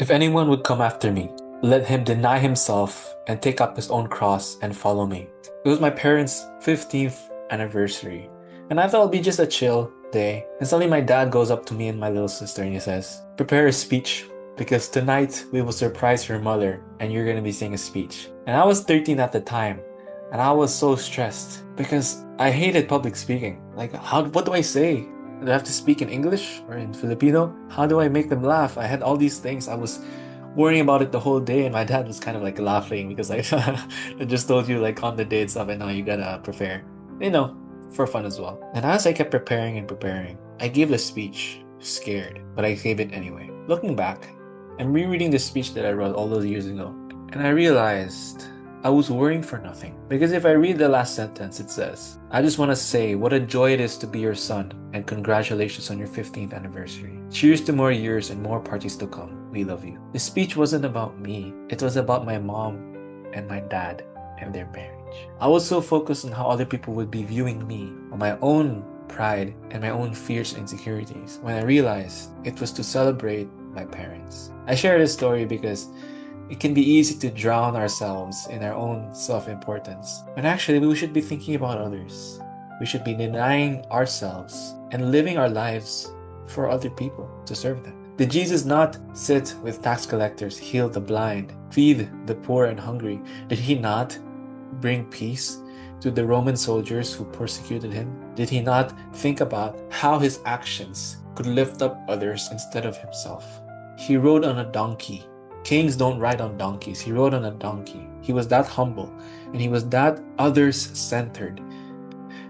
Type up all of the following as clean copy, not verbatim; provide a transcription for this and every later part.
If anyone would come after me, let him deny himself and take up his own cross and follow me. It was my parents' 15th anniversary, and I thought it'd be just a chill day. And suddenly my dad goes up to me and my little sister and he says, "Prepare a speech because tonight we will surprise your mother and you're gonna be saying a speech." And I was 13 at the time, and I was so stressed because I hated public speaking. Like, what do I say? Do I have to speak in English or in Filipino? How do I make them laugh? I had all these things. I was worrying about it the whole day, and my dad was kind of like laughing because I just told you like on the day itself, and now you gotta prepare, you know, for fun as well. And as I kept preparing and preparing, I gave the speech scared, but I gave it anyway. Looking back, I'm rereading the speech that I wrote all those years ago, and I realized I was worrying for nothing. Because if I read the last sentence, it says, "I just want to say what a joy it is to be your son, and congratulations on your 15th anniversary. Cheers to more years and more parties to come. We love you." The speech wasn't about me, it was about my mom and my dad and their marriage. I was so focused on how other people would be viewing me, on my own pride and my own fears and insecurities, when I realized it was to celebrate my parents. I share this story because it can be easy to drown ourselves in our own self-importance, when actually we should be thinking about others. We should be denying ourselves and living our lives for other people to serve them. Did Jesus not sit with tax collectors, heal the blind, feed the poor and hungry? Did he not bring peace to the Roman soldiers who persecuted him? Did he not think about how his actions could lift up others instead of himself? He rode on a donkey. Kings don't ride on donkeys. He rode on a donkey. He was that humble, and he was that others-centered,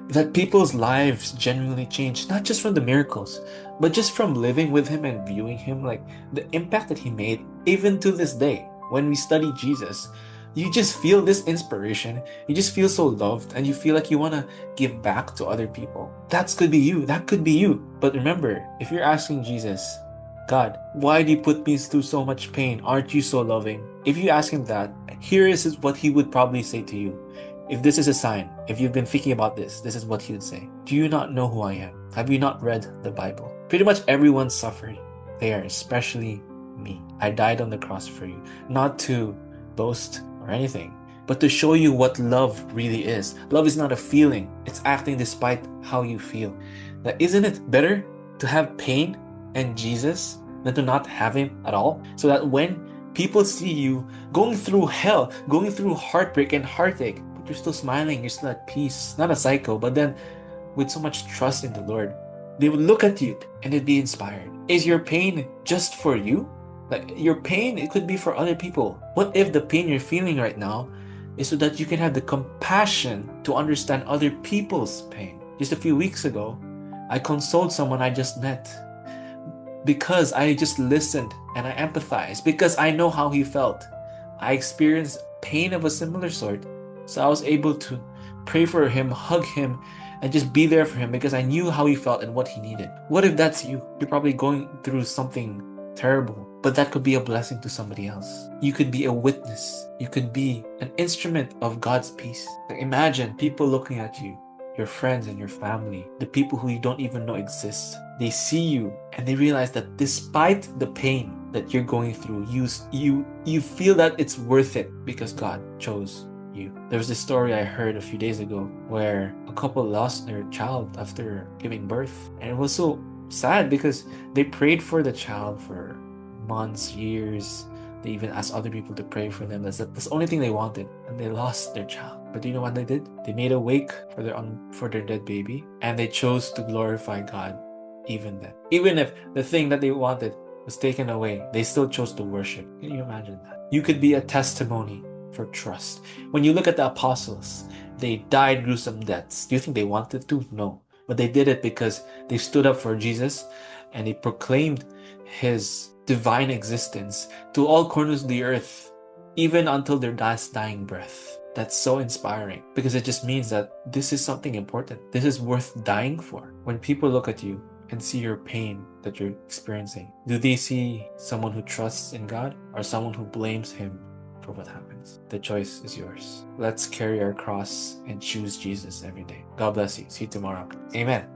that people's lives genuinely changed, not just from the miracles, but just from living with him and viewing him, like the impact that he made. Even to this day, when we study Jesus, you just feel this inspiration. You just feel so loved, and you feel like you want to give back to other people. That could be you. That could be you. But remember, if you're asking Jesus, "God, why do you put me through so much pain? Aren't you so loving?" If you ask him that, here is what he would probably say to you. If this is a sign, if you've been thinking about this is what he would say. "Do you not know who I am? Have you not read the Bible? Pretty much everyone suffered there, especially me. I died on the cross for you, not to boast or anything, but to show you what love really is. Love is not a feeling, it's acting despite how you feel. Now, isn't it better to have pain and Jesus than to not have him at all? So that when people see you going through hell, going through heartbreak and heartache, but you're still smiling, you're still at peace, not a psycho, but then with so much trust in the Lord, they would look at you and they'd be inspired. Is your pain just for you? Like, your pain, it could be for other people. What if the pain you're feeling right now is so that you can have the compassion to understand other people's pain? Just a few weeks ago, I consoled someone I just met because I just listened and I empathized, because I know how he felt. I experienced pain of a similar sort, so I was able to pray for him, hug him, and just be there for him because I knew how he felt and what he needed. What if that's you? You're probably going through something terrible, but that could be a blessing to somebody else. You could be a witness. You could be an instrument of God's peace. Like, imagine people looking at you, your friends and your family, the people who you don't even know exist. They see you and they realize that despite the pain that you're going through, you feel that it's worth it because God chose you. There was this story I heard a few days ago where a couple lost their child after giving birth, and it was so sad because they prayed for the child for months, years. They even asked other people to pray for them. That's the only thing they wanted, and they lost their child. But do you know what they did? They made a wake for their dead baby, and they chose to glorify God even then. Even if the thing that they wanted was taken away, they still chose to worship. Can you imagine that? You could be a testimony for trust. When you look at the apostles, they died gruesome deaths. Do you think they wanted to? No. But they did it because they stood up for Jesus and they proclaimed his divine existence to all corners of the earth, even until their last dying breath. That's so inspiring because it just means that this is something important. This is worth dying for. When people look at you and see your pain that you're experiencing, do they see someone who trusts in God or someone who blames him for what happens? The choice is yours. Let's carry our cross and choose Jesus every day. God bless you. See you tomorrow. Amen.